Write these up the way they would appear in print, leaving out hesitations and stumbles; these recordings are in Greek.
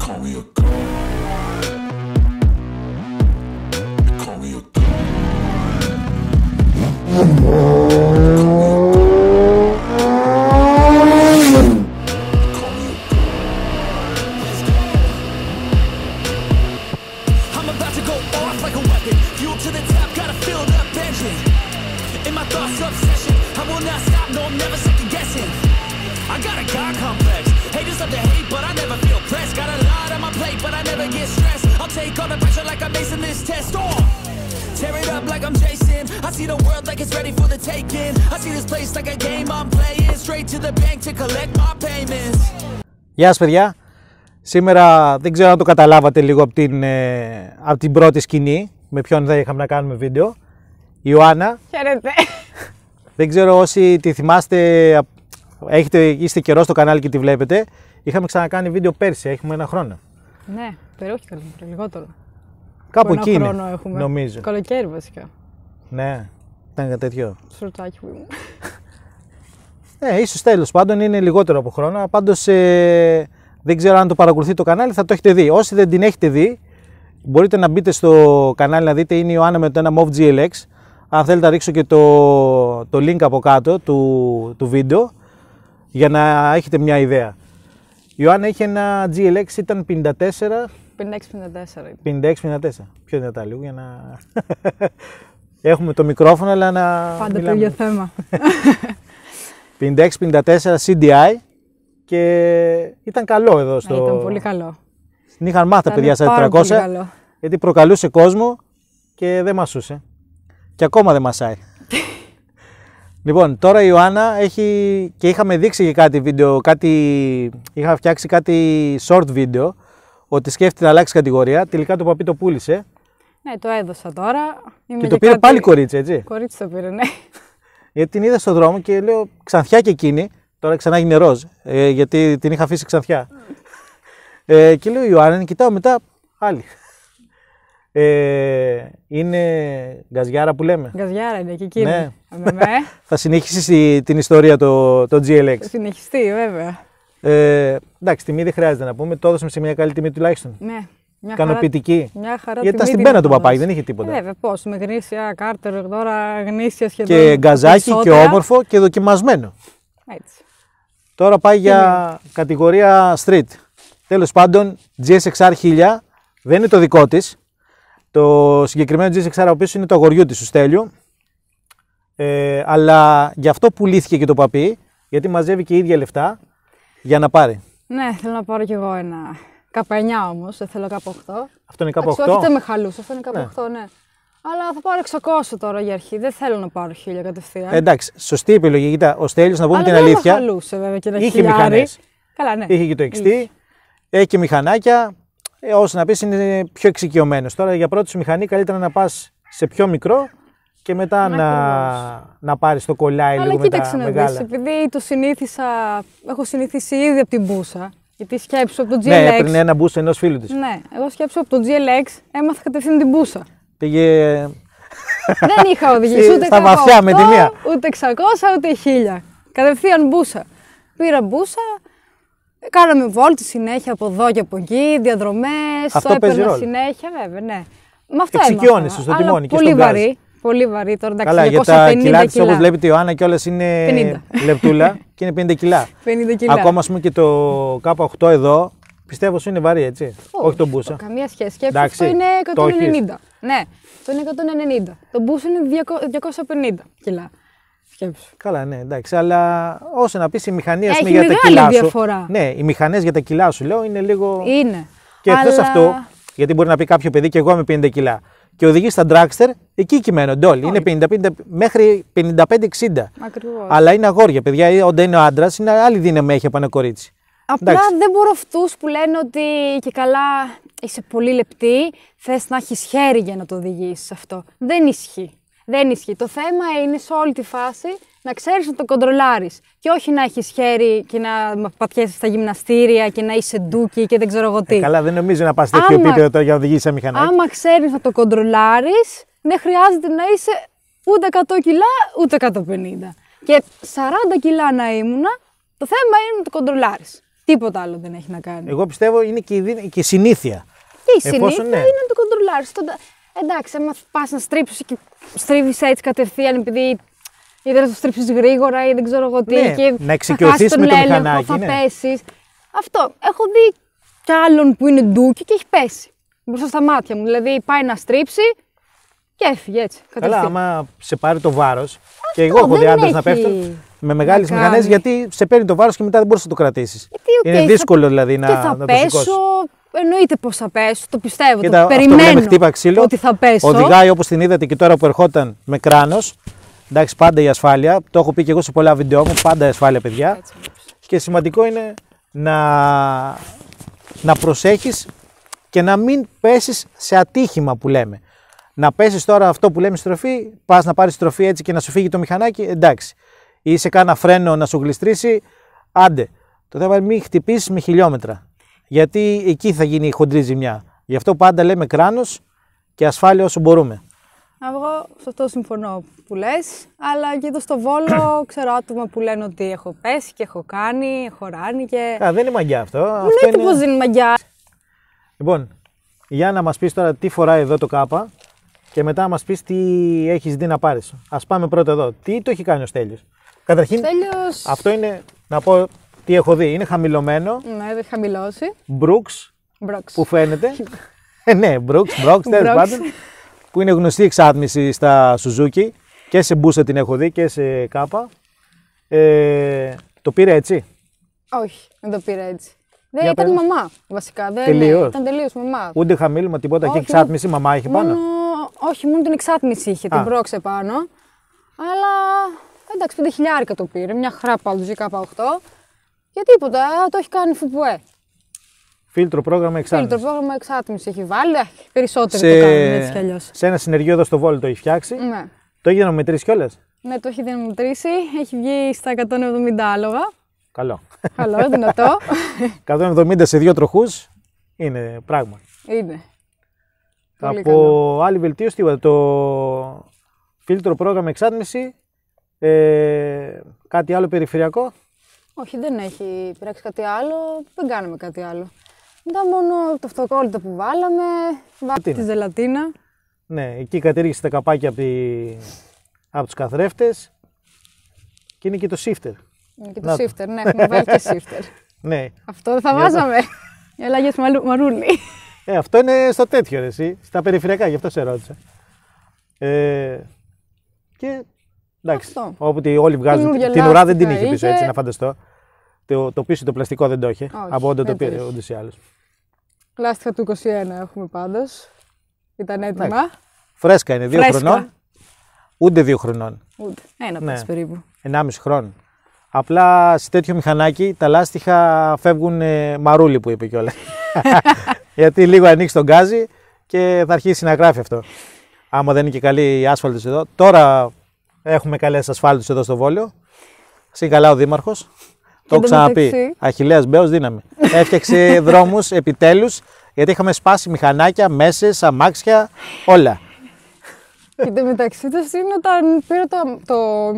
call me a god. You call me a god. I'm about to go off like a weapon. Fuel to the top, got a filled up engine. In my thoughts, obsession. I will not stop, no, I'm never second guessing. I got a God complex. Haters love to hate, but I never feel pressed. Got a lot on my plate, but I never get stressed. I'll take all the pressure like I'm acing this test. Tear it up like I'm Jason. I see the world like it's ready for the taking. I see this place like a game I'm playing. Straight to the bank to collect my payments. Γεια σας παιδιά. Σήμερα δεν ξέρω αν το καταλάβατε λίγο από την πρώτη σκηνή. Με ποιον θα είχαμε να κάνουμε βίντεο. Η Ιωάννα. Χαίρετε. Δεν ξέρω όσοι τη θυμάστε, είστε καιρό στο κανάλι και τη βλέπετε. Είχαμε ξανακάνει βίντεο πέρσι, έχουμε ένα χρόνο. Ναι, όχι λιγότερο. Κάπου εκεί είναι, χρόνο έχουμε. νομίζω. Καλοκαίρι βασικά. Ναι, ήταν τέτοιο. Σορτσάκι που ήμουν. Ναι, ίσως τέλος πάντων είναι λιγότερο από χρόνο. Πάντως δεν ξέρω αν το παρακολουθεί το κανάλι, θα το έχετε δει. Όσοι δεν την έχετε δει, μπορείτε να μπείτε στο κανάλι να δείτε. Είναι η Ιωάννα με το ένα MOV GLX. Αν θέλετε να ρίξω και το link από κάτω του βίντεο για να έχετε μια ιδέα. Η Ιωάννα είχε ένα GLX, ήταν 54. 56-54. Πιο δυνατά λίγο για να έχουμε το μικρόφωνο, αλλά να πάντα το ίδιο θέμα. 56-54 CDI και ήταν καλό εδώ στο... Ήταν πολύ καλό. Την είχαν μάθει παιδιά στα 400 γιατί προκαλούσε κόσμο και δεν μασούσε. Και ακόμα δεν μασάει. Λοιπόν, τώρα η Ιωάννα έχει και είχαμε δείξει και κάτι βίντεο, είχα φτιάξει κάτι short βίντεο ότι σκέφτεται να αλλάξει κατηγορία. Τελικά το παπί το πούλησε. Ναι, το έδωσα τώρα. Και το πήρε πάλι κορίτσι, έτσι. Κορίτσι το πήρε, ναι. Γιατί την είδα στον δρόμο και λέω ξανθιά και εκείνη. Τώρα ξανά γίνει ροζ, γιατί την είχα αφήσει ξανθιά. Και λέω Ιωάννα, κοιτάω μετά άλλη. Είναι γκαζιάρα που λέμε. Γκαζιάρα είναι και εκείνη. Ναι. Θα συνεχίσεις την ιστορία το GLX. Θα συνεχιστεί, βέβαια. Εντάξει, τιμή δεν χρειάζεται να πούμε. Το έδωσαμε σε μια καλή τιμή τουλάχιστον. Ναι. Ικανοποιητική. Μια χαρά. Γιατί ήταν στην πένα του παπάκι, δεν είχε τίποτα. Βέβαια, πώς, με γνήσια κάρτερ τώρα, γνήσια σχεδόν. Και γκαζάκι και όμορφο και δοκιμασμένο. Έτσι. Τώρα πάει για κατηγορία street. Τέλος πάντων, GSXR 1000 δεν είναι το δικό της. Το συγκεκριμένο GSXR από πίσω είναι το αγοριού της, του Στέλιου. Αλλά γι' αυτό πουλήθηκε και το παπί, γιατί μαζεύει και η ίδια λεφτά για να πάρει. Ναι, θέλω να πάρω κι εγώ ένα K9 όμως, δεν θέλω K8. Αυτό είναι K8. Όχι, δεν με χαλούσε, αυτό είναι K8, ναι. Αλλά θα πάρω 600 τώρα για αρχή. Δεν θέλω να πάρω 1000 κατευθείαν. Εντάξει, σωστή επιλογή. Κοίτα, ο Στέλιος, να πούμε την δεν αλήθεια. Με χαλούσε, βέβαια, και είχε μηχανές. Καλά, ναι. Είχε και το XT. Έχει και μηχανάκια. Όσο να πεις είναι πιο εξοικειωμένος. Τώρα για πρώτη σου μηχανή καλύτερα να πας σε πιο μικρό και μετά να πάρεις το κολλάι λίγο μετά. Αλλά κοίταξε να δεις, επειδή το συνήθισα, έχω συνηθίσει ήδη από την μπούσα. Γιατί σκέψου από το GLX. Ναι, έπαιρνε ένα μπούσα ενός φίλου της. Ναι, εγώ σκέψου από το GLX έμαθα κατευθείαν την μπούσα. Πήγε. Δεν είχα οδηγήσει ούτε στα βαθιά με τη μία. Ούτε 600 ούτε 1000. Κατευθείαν μπούσα. Πήρα μπούσα. Κάναμε βόλτες συνέχεια από εδώ και από εκεί, διαδρομές. Αυτό το έπαιρνα συνέχεια, βέβαια, ναι. Με αυτό εξοικειώνεσαι στο τιμόνι και πολύ στον βαρύ. Πολύ βαρύ τώρα, εντάξει. Καλά, για τα κιλά της, όπως βλέπετε η Ιωάννα κιόλας είναι 50. λεπτούλα και είναι 50 κιλά. 50 κιλά. Ακόμα, ας πούμε, και το K8 εδώ, πιστεύω σου είναι βαρύ, έτσι. Όχι το μπούσα. Καμία σχέση. Σκέψου, αυτό είναι 190. Ναι, το είναι 190. Το μπούσα είναι 250 κιλά. Σκέψου. Καλά, ναι, εντάξει, αλλά όσο να πεις η μηχανή, ας πούμε, για τα κιλά διαφορά. σου. Ναι, οι μηχανές για τα κιλά σου, λέω, είναι λίγο. Είναι. Και εκτός αυτού, γιατί μπορεί να πει κάποιο παιδί και εγώ είμαι 50 κιλά. Και οδηγεί στα dragster, εκεί κυμαίνονται όλοι. Είναι 50 μέχρι 55-60. Ακριβώς. Αλλά είναι αγόρια, παιδιά. Όταν είναι ο άντρας, είναι άλλη δύναμη έχει από ένα κορίτσι. Απλά δεν μπορώ αυτούς που λένε ότι και καλά είσαι πολύ λεπτή, θες να έχεις χέρι για να το οδηγήσεις αυτό. Δεν ισχύει. Δεν ισχύει. Το θέμα είναι σε όλη τη φάση να ξέρεις να το κοντρολάρεις. Και όχι να έχεις χέρι και να πατιέσαι στα γυμναστήρια και να είσαι ντούκι και δεν ξέρω εγώ τι. Καλά, δεν νομίζω να πας τέτοιο επίπεδο τώρα για να οδηγήσεις ένα μηχανάκι. Άμα ξέρεις να το κοντρολάρεις, δεν χρειάζεται να είσαι ούτε 100 κιλά ούτε 150. Και 40 κιλά να ήμουνα, το θέμα είναι να το κοντρολάρεις. Τίποτα άλλο δεν έχει να κάνει. Εγώ πιστεύω είναι και η συνήθεια. Η συνήθεια είναι να το κοντρολάρεις. Εντάξει, άμα πας να στρίψεις και στρίβεις έτσι κατευθείαν επειδή είτε να το στρίψεις γρήγορα ή δεν ξέρω εγώ τι. Ναι, και να εξοικειωθείς με το μηχανάκι. Θα πέσεις. Αυτό. Έχω δει κι άλλον που είναι ντούκι και έχει πέσει. Μπροστά στα μάτια μου. Δηλαδή πάει να στρίψει και έφυγε έτσι. Καλά, άμα σε πάρει το βάρος. Και εγώ έχω δει άντρες να πέφτουν με μεγάλες μηχανές γιατί σε παίρνει το βάρος και μετά δεν μπορείς να το κρατήσεις. Είναι δύσκολο δηλαδή να το σηκώσεις. Εννοείται πως θα πέσω, το πιστεύω, Κοίτα, το περιμένω χτύπα ξύλο, ότι θα πέσω. Οδηγάει όπως την είδατε και τώρα που ερχόταν με κράνος. Εντάξει, πάντα η ασφάλεια. Το έχω πει και εγώ σε πολλά βίντεο μου. Πάντα η ασφάλεια, παιδιά. Έτσι. Και σημαντικό είναι να προσέχεις και να μην πέσεις σε ατύχημα που λέμε. Να πέσεις τώρα αυτό που λέμε στροφή, πας να πάρεις στροφή έτσι και να σου φύγει το μηχανάκι, εντάξει. Ή σε κάνα φρένο να σου γλιστρήσει, άντε. Το θέμα είναι μην χτυπήσεις με χιλιόμετρα. Γιατί εκεί θα γίνει η χοντρή ζημιά. Γι' αυτό πάντα λέμε κράνος και ασφάλεια όσο μπορούμε. Εγώ σε αυτό συμφωνώ που λες, αλλά και εδώ στο Βόλο ξέρω άτομα που λένε ότι έχω πέσει και έχω κάνει, έχω ράνει και... Δεν είναι μαγιά αυτό. Εννοείται πως δεν είναι μαγιά. Λοιπόν, για να μας πεις τώρα τι φοράει εδώ το κάπα και μετά να μας πεις τι έχεις δει να πάρεις. Ας πάμε πρώτα εδώ. Τι το έχει κάνει ο Στέλιος? Καταρχήν, Στέλιος... αυτό είναι, να πω τι έχω δει. Είναι χαμηλωμένο. Ναι, έχει χαμηλώσει. Brooks, που φαίνεται. Ναι, Brooks, τέλος πάντων. Που είναι γνωστή εξάτμιση στα Suzuki. Και σε μπούσα την έχω δει και σε κάπα. Το πήρε έτσι? Όχι, δεν το πήρε έτσι. Δεν ήταν μαμά, βασικά. Τελείως. Ήταν τελείως μαμά. Ούτε χαμήλωμα, τίποτα. Και εξάτμιση, μαμά είχε πάνω. Όχι, μόνο την εξάτμιση είχε, την πρόξε πάνω. Αλλά εντάξει, 5.000 το πήρε. Μια χαρά πάντως για K8. Και τίποτα, το έχει κάνει φουπουέ. Φίλτρο πρόγραμμα εξάτμιση. Φίλτρο πρόγραμμα εξάτμιση έχει βάλει. Περισσότεροι το κάνουν έτσι κι αλλιώς. Σε ένα συνεργείο εδώ στο Βόλο το έχει φτιάξει. Ναι. Το έχει δυναμετρήσει κιόλας? Ναι, το έχει δυναμετρήσει. Έχει βγει στα 170 άλογα. Καλό. Καλό, δυνατό. 170 σε 2 τροχούς είναι πράγμα. Είναι. Πολύ Από καλό. άλλη βελτίωση, τίποτα. Το φίλτρο πρόγραμμα εξάτμιση, κάτι άλλο περιφερειακό? Όχι, δεν έχει πειράξει κάτι άλλο. Δεν κάναμε κάτι άλλο. Ήταν μόνο το αυτοκόλλητο που βάλαμε. Βάλαμε τη ζελατίνα. Ναι, εκεί κατήργησε τα καπάκια από τους καθρέφτες. Και είναι και το shifter. Είναι και το shifter, ναι, έχουμε βάλει και shifter. Ναι. Αυτό δεν θα βάζαμε. Οι αλλαγές μαρούλι. Αυτό είναι στο τέτοιο, εσύ, στα περιφερειακά, γι' αυτό σε ρώτησα. Και εντάξει, όποτε όλοι βγάζουν. Την ουρά δεν την είχε πίσω, έτσι να φανταστώ. Το πίσω το πλαστικό δεν το είχε. Από όταν το πήρε, ούτως ή άλλως. Λάστιχα του 21 έχουμε πάντως. Ήταν έτοιμα. Φρέσκα είναι, 2 χρονών. Ούτε 2 χρονών. Ούτε. Ένα περίπου. 1,5 χρόνο. Απλά σε τέτοιο μηχανάκι τα λάστιχα φεύγουν μαρούλι που είπε κιόλας. Γιατί λίγο ανοίξει τον γκάζι και θα αρχίσει να γράφει αυτό. Άμα δεν είναι και καλή η άσφαλτος εδώ. Τώρα έχουμε καλές ασφάλτους εδώ στο Βόλιο. Καλά ο Δήμαρχος. Το έχω ξαναπεί. Αχιλλέας Μπέος δύναμη. Έφτιαξε δρόμους επιτέλους γιατί είχαμε σπάσει μηχανάκια, μέσες, αμάξια, όλα. Και το μεταξύ τους είναι όταν πήρα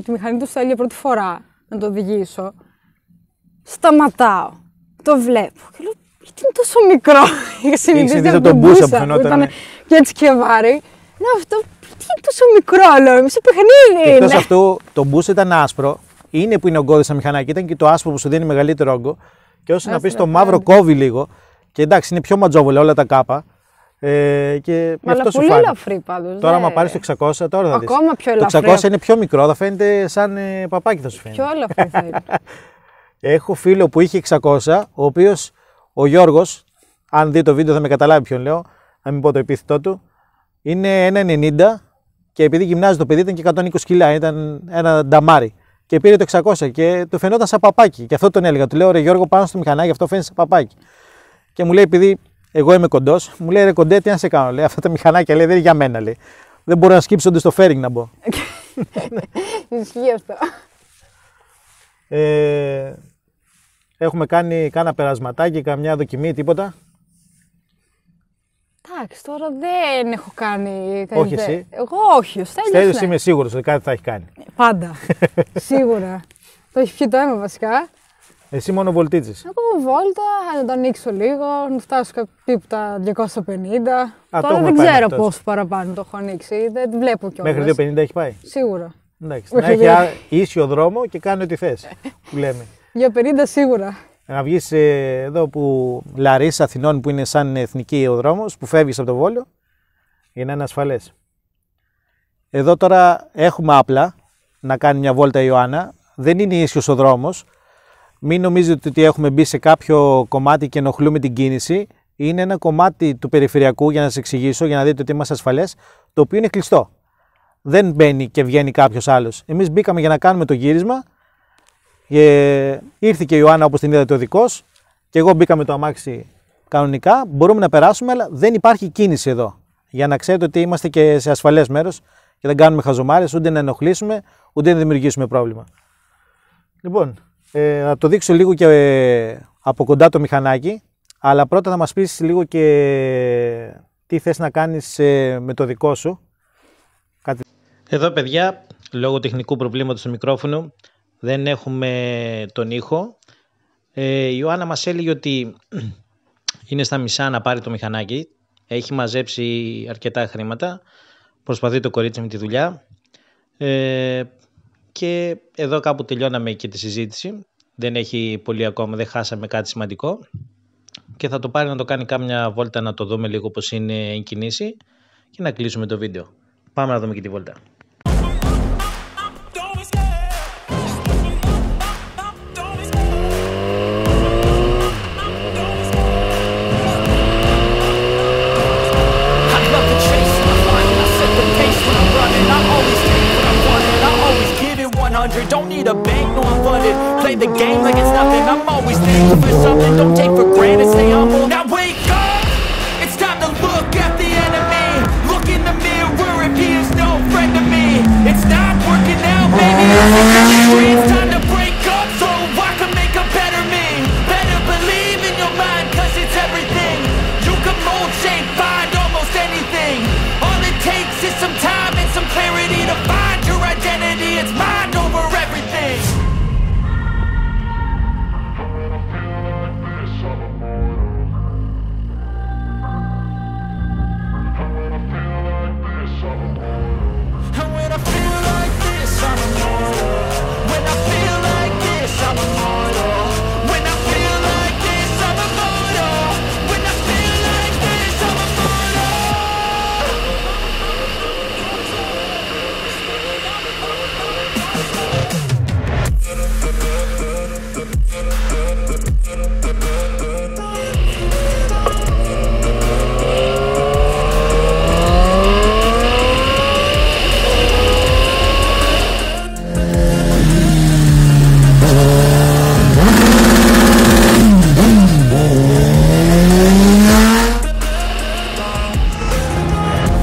τη μηχανή του Στέλιο πρώτη φορά να το οδηγήσω. Σταματάω. Το βλέπω. Και λέω, γιατί είναι τόσο μικρό. Είχα συνηθίσει από τον μπούσα που φαινόταν. Και έτσι και βάρη. Είναι αυτό, τι είναι τόσο μικρό, λέω, σε παιχνίδι είναι. Εκτός αυτού, το μπούσα ήταν άσπρο. Είναι που είναι ογκώδες στα μηχανάκια. Ήταν και το άσπρο που σου δίνει μεγαλύτερο όγκο. Και όσο να πεις το μαύρο κόβει λίγο. Και εντάξει, είναι πιο ματζόβολα όλα τα κάπα. Και αλλά αυτό πολύ ελαφρύ πάντως. Τώρα, άμα πάρεις το 600, τώρα θα δεις. Ακόμα πιο ελαφρύ. Το 600 είναι πιο μικρό, θα φαίνεται σαν παπάκι, θα σου φαίνεται. Πιο ελαφρύ θα είναι. Έχω φίλο που είχε 600, ο οποίος, ο Γιώργος, αν δει το βίντεο θα με καταλάβει ποιον λέω, να μην πω το επίθετό του, είναι 1,90 και επειδή γυμνάζει το παιδί ήταν και 120 κιλά, ήταν ένα νταμάρι. Και πήρε το 600 και του φαινόταν σαν παπάκι. Και αυτό τον έλεγα. Του λέω: ρε Γιώργο, πάνω στο μηχανάκι, αυτό φαίνεται σαν παπάκι. Και μου λέει: επειδή εγώ είμαι κοντός, μου λέει: ρε κοντέ, τι να σε κάνω. Λέει: αυτά τα μηχανάκια λέει, δεν είναι για μένα. Λέει. Δεν μπορώ να σκύψονται στο φέρινγκ να μπω. Ισχύει αυτό. Έχουμε κάνει κάνα περασματάκι, καμιά δοκιμή, τίποτα. Εντάξει, τώρα δεν έχω κάνει κάτι. Όχι εσύ. Εγώ όχι, ο Στέλιος είμαι σίγουρος ότι κάτι θα έχει κάνει. Πάντα. Σίγουρα. Το έχει πιει το αίμα βασικά. Εσύ μόνο βολτίζεις. Εγώ βόλτα, να το ανοίξω λίγο, να φτάσω περίπου τα 250. Τώρα έχουμε δεν πάει ξέρω τόσο. πόσο παραπάνω το έχω ανοίξει, δεν βλέπω κιόλας. Μέχρι 250 έχει πάει. Σίγουρα. Εντάξει, να Μέχρι έχει ίσιο δρόμο και κάνει ό,τι θες, που λέμε. 250 σίγουρα. Να βγεις εδώ που Λαρίσα Αθηνών που είναι σαν εθνική ο δρόμος, που φεύγεις από το Βόλιο, για να είναι ασφαλές. Εδώ τώρα έχουμε άπλα να κάνει μια βόλτα η Ιωάννα. Δεν είναι ίσιος ο δρόμος. Μην νομίζετε ότι έχουμε μπει σε κάποιο κομμάτι και ενοχλούμε την κίνηση. Είναι ένα κομμάτι του περιφερειακού, για να σας εξηγήσω, για να δείτε ότι είμαστε ασφαλές, το οποίο είναι κλειστό. Δεν μπαίνει και βγαίνει κάποιος άλλος. Εμείς μπήκαμε για να κάνουμε το γύρισμα. Ήρθε και η Ιωάννα όπως την είδατε οδικός και εγώ μπήκα με το αμάξι κανονικά. Μπορούμε να περάσουμε, αλλά δεν υπάρχει κίνηση εδώ. Για να ξέρετε ότι είμαστε και σε ασφαλές μέρος και δεν κάνουμε χαζομάρες, ούτε να ενοχλήσουμε, ούτε να δημιουργήσουμε πρόβλημα. Λοιπόν, να το δείξω λίγο και από κοντά το μηχανάκι, αλλά πρώτα θα μας πεις λίγο και τι θες να κάνεις με το δικό σου. Εδώ παιδιά, λόγω τεχνικού προβλήματος του μικρόφωνου, δεν έχουμε τον ήχο. Η Ιωάννα μας έλεγε ότι είναι στα μισά να πάρει το μηχανάκι. Έχει μαζέψει αρκετά χρήματα. Προσπαθεί το κορίτσι με τη δουλειά. Και εδώ κάπου τελειώναμε και τη συζήτηση. Δεν έχει πολύ ακόμα, δεν χάσαμε κάτι σημαντικό. Και θα το πάρει να το κάνει κάμια βόλτα να το δούμε λίγο πώς είναι η κινήση και να κλείσουμε το βίντεο. Πάμε να δούμε και τη βόλτα. Don't need a bank, no I'm funded. Play the game like it's nothing. I'm always thankful for something. Don't take for granted, stay humble. Now wake up, it's time to look at the enemy. Look in the mirror if he is no friend to me. It's not working out, maybe it's time to break up so I can make a better me. Better believe in your mind, cause it's everything. You can mold, shape, find almost anything. All it takes is some time and some clarity to find your identity. It's mind over everything. And when I feel like this, I'm immortal. When I feel like this, I'm immortal. When I feel like this, I'm immortal. When I feel like this, I'm immortal.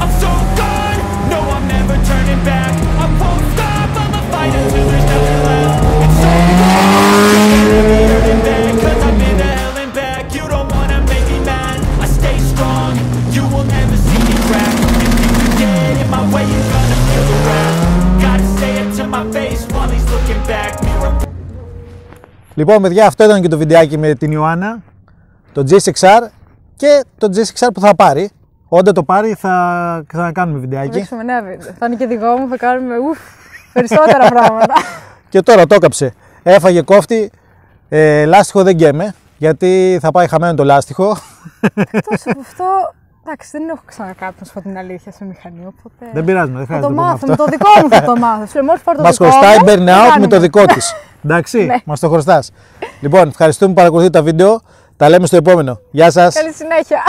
I'm so gone, no I'm never turning back. I won't stop, I'ma fight until there's nothing left. It's so hard, back, cause I've been to hell and back. You don't wanna make me mad, I stay strong. You will never see me crack. If you get in my way, you're gonna feel the wrath. Gotta say it to my face while he's looking back. Mirror. Λοιπόν, παιδιά, αυτό ήταν και το βιντεάκι με την Ιωάννα, το GSXR και το GSXR που θα πάρει. Όταν το πάρει θα ξανακάνουμε Θα βιντεάκι. δείξουμε νέα βίντεο. Θα είναι και δικό μου, θα κάνουμε περισσότερα πράγματα. Και τώρα το έκαψε. Έφαγε κόφτη. Λάστιχο δεν γκέμε, γιατί θα πάει χαμένο το λάστιχο. Εκτός από αυτό, εντάξει, δεν έχω ξανακάψει να σου πω την αλήθεια σε μηχανή, οπότε... Δεν πειράζει, δεν Θα χρειάζεται το να πούμε μάθω, με αυτό. το δικό μου θα το μάθω. Σου λέω, μόλις πάρω το Μας δικό χρωστάει μου, burnout θα με κάνουμε. το δικό της. Εντάξει, Ναι. μας το χρωστάς. Λοιπόν, ευχαριστούμε που παρακολουθείτε τα βίντεο. Τα λέμε στο επόμενο. Γεια σας. Καλή συνέχεια.